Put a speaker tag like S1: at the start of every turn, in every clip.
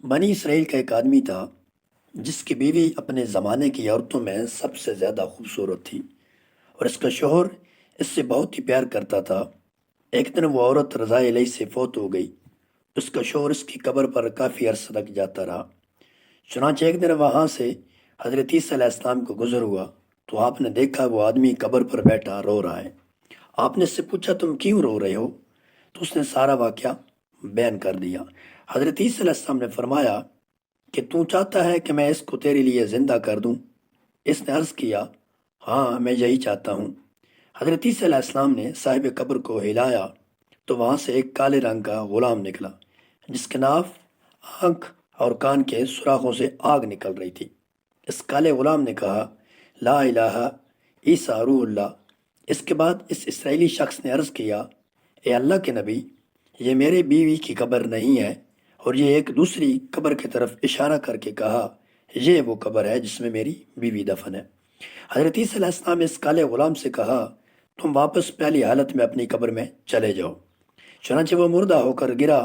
S1: بنی اسرائیل کا ایک آدمی تھا جس کی بیوی اپنے زمانے کی عورتوں میں سب سے زیادہ خوبصورت تھی، اور اس کا شوہر اس سے بہت ہی پیار کرتا تھا۔ ایک دن وہ عورت رضاء علیہ سے فوت ہو گئی۔ اس کا شوہر اس کی قبر پر کافی عرصہ تک جاتا رہا۔ چنانچہ ایک دن وہاں سے حضرت عیسیٰ علیہ السلام کو گزر ہوا تو آپ نے دیکھا وہ آدمی قبر پر بیٹھا رو رہا ہے۔ آپ نے اس سے پوچھا تم کیوں رو رہے ہو؟ تو اس نے سارا واقعہ بیان کر دیا۔ حضرت عیسیٰ علیہ السلام نے فرمایا کہ تو چاہتا ہے کہ میں اس کو تیرے لیے زندہ کر دوں؟ اس نے عرض کیا ہاں میں یہی چاہتا ہوں۔ حضرت عیسیٰ علیہ السلام نے صاحب قبر کو ہلایا تو وہاں سے ایک کالے رنگ کا غلام نکلا جس کے ناف، آنکھ اور کان کے سوراخوں سے آگ نکل رہی تھی۔ اس کالے غلام نے کہا لا الہ عیسیٰ روح اللہ۔ اس کے بعد اس اسرائیلی شخص نے عرض کیا اے اللہ کے نبی، یہ میرے بیوی کی قبر نہیں ہے، اور یہ ایک دوسری قبر کی طرف اشارہ کر کے کہا یہ وہ قبر ہے جس میں میری بیوی دفن ہے۔ حضرت عیسیٰ علیہ السلام نے اس کالے غلام سے کہا تم واپس پہلی حالت میں اپنی قبر میں چلے جاؤ۔ چنانچہ وہ مردہ ہو کر گرا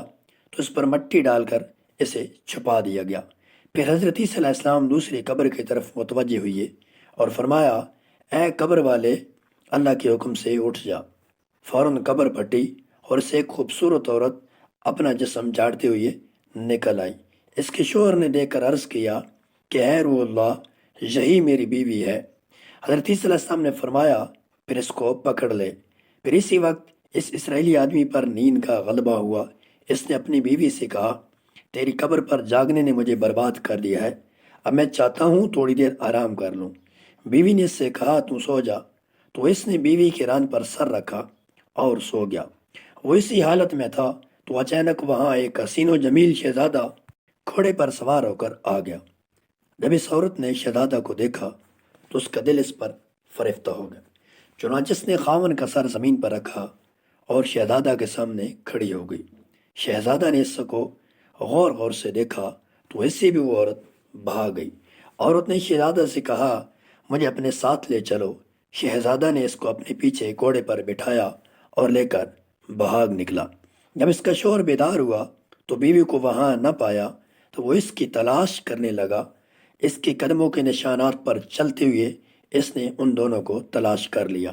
S1: تو اس پر مٹی ڈال کر اسے چھپا دیا گیا۔ پھر حضرت عیسیٰ علیہ السلام دوسری قبر کی طرف متوجہ ہوئے اور فرمایا اے قبر والے، اللہ کے حکم سے اٹھ جا۔ فوراً قبر پھٹی اور اسے ایک خوبصورت عورت اپنا جسم جھاڑتے ہوئے نکل آئی۔ اس کے شوہر نے دیکھ کر عرض کیا کہ اے روح اللہ، یہی میری بیوی ہے۔ حضرت عیسیٰ علیہ السلام نے فرمایا پھر اس کو پکڑ لے۔ پھر اسی وقت اس اسرائیلی آدمی پر نیند کا غلبہ ہوا۔ اس نے اپنی بیوی سے کہا تیری قبر پر جاگنے نے مجھے برباد کر دیا ہے، اب میں چاہتا ہوں تھوڑی دیر آرام کر لوں۔ بیوی نے اس سے کہا تو سو جا۔ تو اس نے بیوی کے ران پر سر رکھا اور سو گیا۔ وہ اسی حالت میں تھا تو اچانک وہاں ایک حسین و جمیل شہزادہ گھوڑے پر سوار ہو کر آ گیا۔ جب اس عورت نے شہزادہ کو دیکھا تو اس کا دل اس پر فریفتہ ہو گیا۔ چنانچہ اس نے خاوند کا سر زمین پر رکھا اور شہزادہ کے سامنے کھڑی ہو گئی۔ شہزادہ نے اس کو غور غور سے دیکھا تو اس سے بھی وہ عورت بھاگ گئی۔ عورت نے شہزادہ سے کہا مجھے اپنے ساتھ لے چلو۔ شہزادہ نے اس کو اپنے پیچھے گھوڑے پر بٹھایا اور لے کر بھاگ نکلا۔ جب اس کا شوہر بیدار ہوا تو بیوی کو وہاں نہ پایا تو وہ اس کی تلاش کرنے لگا۔ اس کے قدموں کے نشانات پر چلتے ہوئے اس نے ان دونوں کو تلاش کر لیا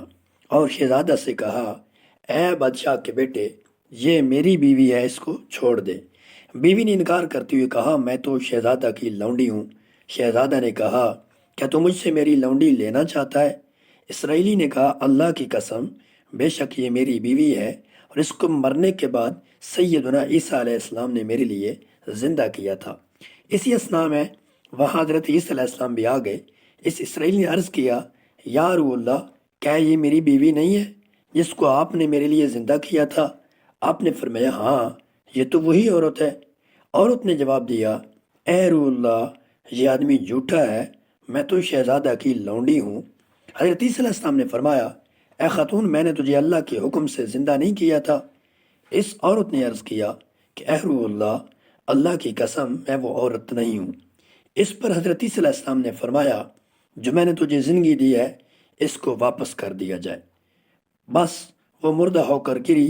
S1: اور شہزادہ سے کہا اے بادشاہ کے بیٹے، یہ میری بیوی ہے، اس کو چھوڑ دے۔ بیوی نے انکار کرتے ہوئے کہا میں تو شہزادہ کی لونڈی ہوں۔ شہزادہ نے کہا کیا تو مجھ سے میری لونڈی لینا چاہتا ہے؟ اسرائیلی نے کہا اللہ کی قسم، بے شک یہ میری بیوی ہے، اور اس کو مرنے کے بعد سیدنا عیسیٰ علیہ السلام نے میرے لیے زندہ کیا تھا۔ اسی اثناء میں وہاں حضرت عیسیٰ علیہ السلام بھی آ گئے۔ اس اسرائیلی نے عرض کیا یا روح اللہ، کیا یہ میری بیوی نہیں ہے جس کو آپ نے میرے لیے زندہ کیا تھا؟ آپ نے فرمایا ہاں یہ تو وہی عورت ہے۔ عورت نے جواب دیا اے روح اللہ، یہ آدمی جھوٹا ہے، میں تو شہزادہ کی لونڈی ہوں۔ حضرت عیسیٰ علیہ السلام نے فرمایا اے خاتون، میں نے تجھے اللہ کے حکم سے زندہ نہیں کیا تھا؟ اس عورت نے عرض کیا کہ اے روح اللہ، اللہ کی قسم میں وہ عورت نہیں ہوں۔ اس پر حضرت عیسیٰ علیہ السلام نے فرمایا جو میں نے تجھے زندگی دی ہے اس کو واپس کر دیا جائے۔ بس وہ مردہ ہو کر گری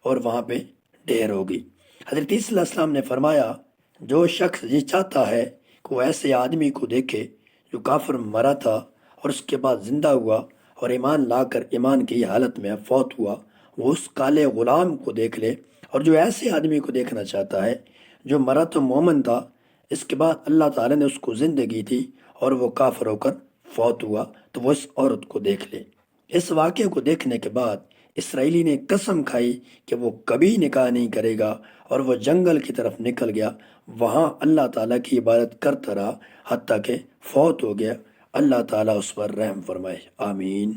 S1: اور وہاں پہ ڈھیر ہو گئی۔ حضرت عیسیٰ علیہ السلام نے فرمایا جو شخص یہ چاہتا ہے کہ وہ ایسے آدمی کو دیکھے جو کافر مرا تھا اور اس کے بعد زندہ ہوا اور ایمان لا کر ایمان کی حالت میں فوت ہوا، وہ اس کالے غلام کو دیکھ لے۔ اور جو ایسے آدمی کو دیکھنا چاہتا ہے جو مرا تو مومن تھا، اس کے بعد اللہ تعالیٰ نے اس کو زندگی دی اور وہ کافر ہو کر فوت ہوا، تو وہ اس عورت کو دیکھ لے۔ اس واقعے کو دیکھنے کے بعد اسرائیلی نے قسم کھائی کہ وہ کبھی نکاح نہیں کرے گا، اور وہ جنگل کی طرف نکل گیا۔ وہاں اللہ تعالیٰ کی عبادت کرتا رہا حتیٰ کہ فوت ہو گیا۔ اللہ تعالیٰ اس پر رحم فرمائے، آمین۔